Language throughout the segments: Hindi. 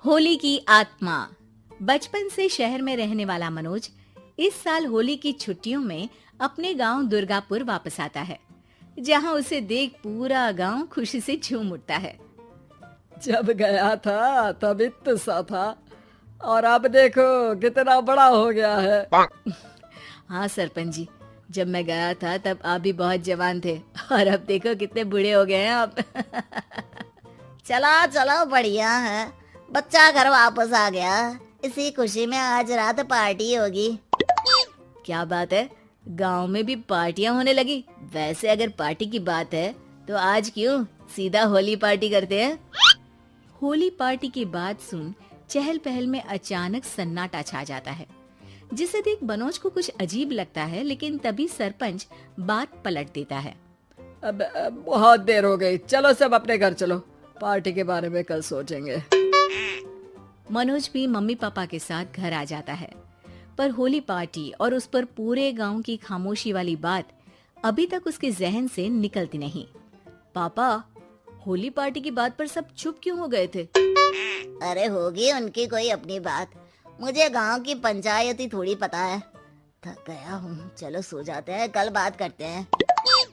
होली की आत्मा। बचपन से शहर में रहने वाला मनोज इस साल होली की छुट्टियों में अपने गांव दुर्गापुर वापस आता है, जहां उसे देख पूरा गांव खुशी से झूम उठता है। जब गया था तब इतना सा था और अब देखो कितना बड़ा हो गया है। हाँ सरपंच जी, जब मैं गया था तब आप भी बहुत जवान थे और अब देखो कितने बूढ़े हो गए हैं आप। चलो चलो बढ़िया है, बच्चा घर वापस आ गया। इसी खुशी में आज रात पार्टी होगी। क्या बात है, गांव में भी पार्टियां होने लगी। वैसे अगर पार्टी की बात है तो आज क्यों सीधा होली पार्टी करते हैं। होली पार्टी की बात सुन चहल पहल में अचानक सन्नाटा छा जाता है, जिसे देख मनोज को कुछ अजीब लगता है, लेकिन तभी सरपंच बात पलट देता है। अब बहुत देर हो गई, चलो सब अपने घर चलो, पार्टी के बारे में कल सोचेंगे। मनोज भी मम्मी पापा के साथ घर आ जाता है, पर होली पार्टी और उस पर पूरे गांव की खामोशी वाली बात अभी तक उसके जहन से निकलती नहीं। पापा, होली पार्टी की बात पर सब चुप क्यों हो गए थे? अरे होगी उनकी कोई अपनी बात, मुझे गांव की पंचायत ही थोड़ी पता है। थक गया हूँ, चलो सो जाते हैं, कल बात करते हैं।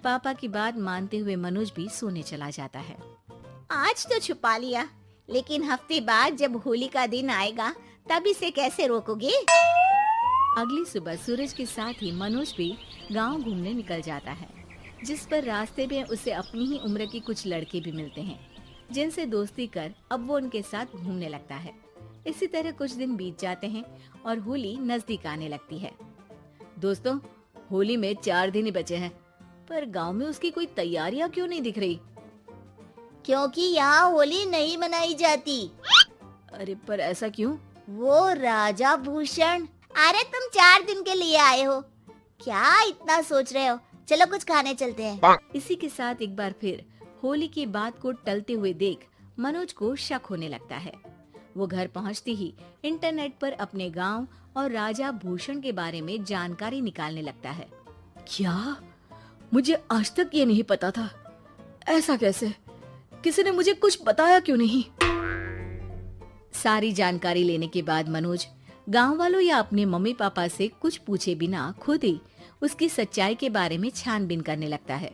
पापा की बात मानते हुए मनोज भी सोने चला जाता है। आज तो छुपा लिया, लेकिन हफ्ते बाद जब होली का दिन आएगा तब इसे कैसे रोकोगे? अगली सुबह सूरज के साथ ही मनोज भी गांव घूमने निकल जाता है, जिस पर रास्ते में उसे अपनी ही उम्र के कुछ लड़के भी मिलते हैं, जिनसे दोस्ती कर अब वो उनके साथ घूमने लगता है। इसी तरह कुछ दिन बीत जाते हैं और होली नजदीक आने लगती है। दोस्तों, होली में 4 दिन ही बचे हैं, पर गांव में उसकी कोई तैयारियां क्यों नहीं दिख रही? क्योंकि यहाँ होली नहीं मनाई जाती। अरे पर ऐसा क्यों? वो राजा भूषण। अरे तुम 4 दिन के लिए आए हो, क्या इतना सोच रहे हो? चलो कुछ खाने चलते हैं। इसी के साथ एक बार फिर होली की बात को टलते हुए देख मनोज को शक होने लगता है। वो घर पहुंचते ही इंटरनेट पर अपने गांव और राजा भूषण के बारे में जानकारी निकालने लगता है। क्या? मुझे आज तक ये नहीं पता था। ऐसा कैसे? किसी ने मुझे कुछ बताया क्यों नहीं? सारी जानकारी लेने के बाद मनोज गांव वालों या अपने मम्मी पापा से कुछ पूछे बिना खुद ही उसकी सच्चाई के बारे में छानबीन करने लगता है,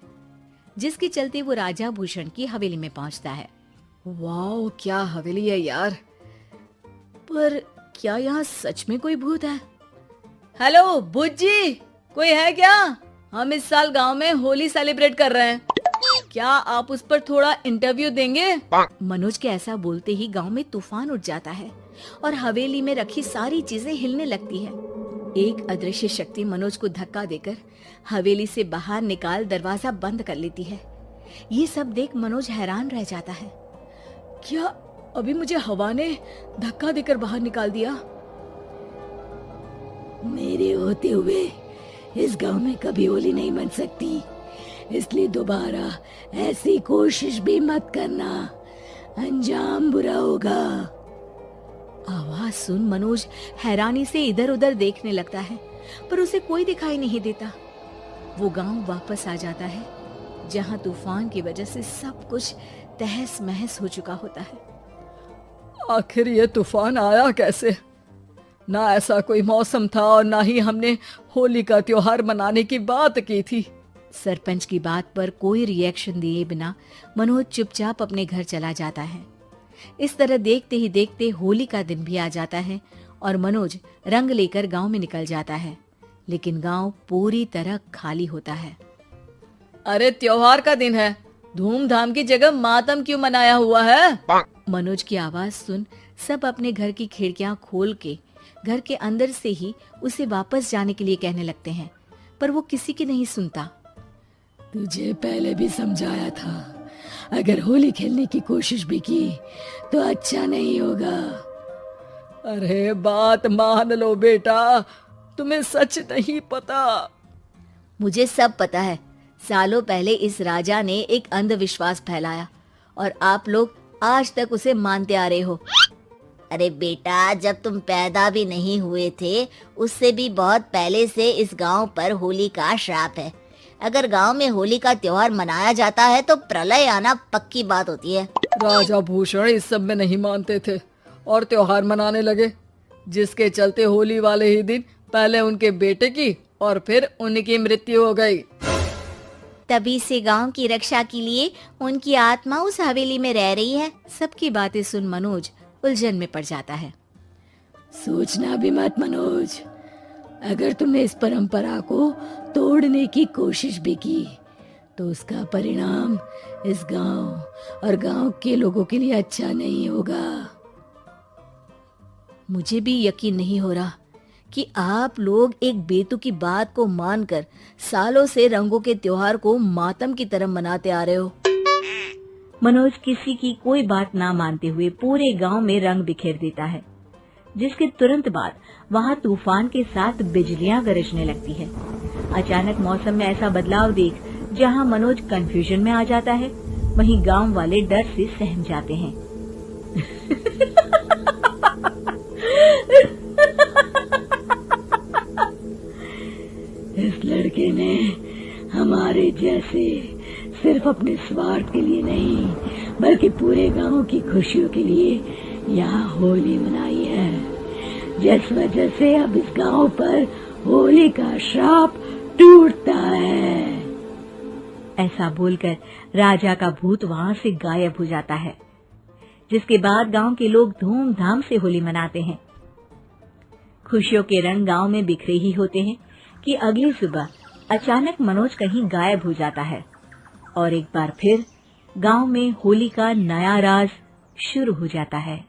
जिसके चलते वो राजा भूषण की हवेली में पहुंचता है। वाह, क्या हवेली है यार। पर क्या यहाँ सच में कोई भूत है? हेलो भूत जी, कोई है क्या? हम इस साल गांव में होली सेलिब्रेट कर रहे हैं, क्या आप उस पर थोड़ा इंटरव्यू देंगे? मनोज के ऐसा बोलते ही गांव में तूफान उठ जाता है और हवेली में रखी सारी चीजें हिलने लगती है। एक अदृश्य शक्ति मनोज को धक्का देकर हवेली से बाहर निकाल दरवाजा बंद कर लेती है। ये सब देख मनोज हैरान रह जाता है। क्या अभी मुझे हवा ने धक्का देकर बाहर निकाल दिया? मेरे होते हुए इस गांव में कभी होली नहीं बन सकती, इसलिए दोबारा ऐसी कोशिश भी मत करना, अंजाम बुरा होगा। आवाज सुन मनोज हैरानी से इधर उधर देखने लगता है, पर उसे कोई दिखाई नहीं देता। वो गांव वापस आ जाता है, जहां तूफान की वजह से सब कुछ तहस महस हो चुका होता है। आखिर ये तूफान आया कैसे? ना ऐसा कोई मौसम था और ना ही हमने होली का त्योहार मनाने की बात की थी। सरपंच की बात पर कोई रिएक्शन दिए बिना मनोज चुपचाप अपने घर चला जाता है। इस तरह देखते ही देखते होली का दिन भी आ जाता है और मनोज रंग लेकर गांव में निकल जाता है, लेकिन गांव पूरी तरह खाली होता है। अरे त्योहार का दिन है, धूमधाम की जगह मातम क्यों मनाया हुआ है? मनोज की आवाज सुन सब अपने घर की खिड़कियां खोल के घर के अंदर से ही उसे वापस जाने के लिए कहने लगते हैं, पर वो किसी की नहीं सुनता। तुझे पहले भी समझाया था, अगर होली खेलने की कोशिश भी की तो अच्छा नहीं होगा। अरे बात मान लो बेटा, तुम्हें सच नहीं पता। मुझे सब पता है। सालों पहले इस राजा ने एक अंधविश्वास फैलाया और आप लोग आज तक उसे मानते आ रहे हो। अरे बेटा, जब तुम पैदा भी नहीं हुए थे उससे भी बहुत पहले से इस गांव पर होली का श्राप है। अगर गांव में होली का त्योहार मनाया जाता है तो प्रलय आना पक्की बात होती है। राजा भूषण इस सब में नहीं मानते थे और त्योहार मनाने लगे, जिसके चलते होली वाले ही दिन पहले उनके बेटे की और फिर उनकी मृत्यु हो गई। तभी से गांव की रक्षा के लिए उनकी आत्मा उस हवेली में रह रही है। सबकी बातें सुन मनोज उलझन में पड़ जाता है। सोचना भी मत मनोज, अगर तुमने इस परंपरा को तोड़ने की कोशिश भी की तो उसका परिणाम इस गांव और गांव के लोगों के लिए अच्छा नहीं होगा। मुझे भी यकीन नहीं हो रहा कि आप लोग एक बेतुकी बात को मानकर सालों से रंगों के त्योहार को मातम की तरह मनाते आ रहे हो। मनोज किसी की कोई बात ना मानते हुए पूरे गांव में रंग बिखेर देता है, जिसके तुरंत बाद वहां तूफान के साथ बिजलियां गरजने लगती है। अचानक मौसम में ऐसा बदलाव देख जहां मनोज कंफ्यूजन में आ जाता है, वहीं गांव वाले डर से सहम जाते हैं। इस लड़के ने हमारे जैसे सिर्फ अपने स्वार्थ के लिए नहीं बल्कि पूरे गांव की खुशियों के लिए यहाँ होली मनाई है, जिस वजह से अब इस गांव पर होली का श्राप टूटता है। ऐसा बोलकर राजा का भूत वहां से गायब हो जाता है, जिसके बाद गांव के लोग धूमधाम से होली मनाते हैं। खुशियों के रंग गांव में बिखरे ही होते हैं कि अगली सुबह अचानक मनोज कहीं गायब हो जाता है और एक बार फिर गांव में होली का नया राज शुरू हो जाता है।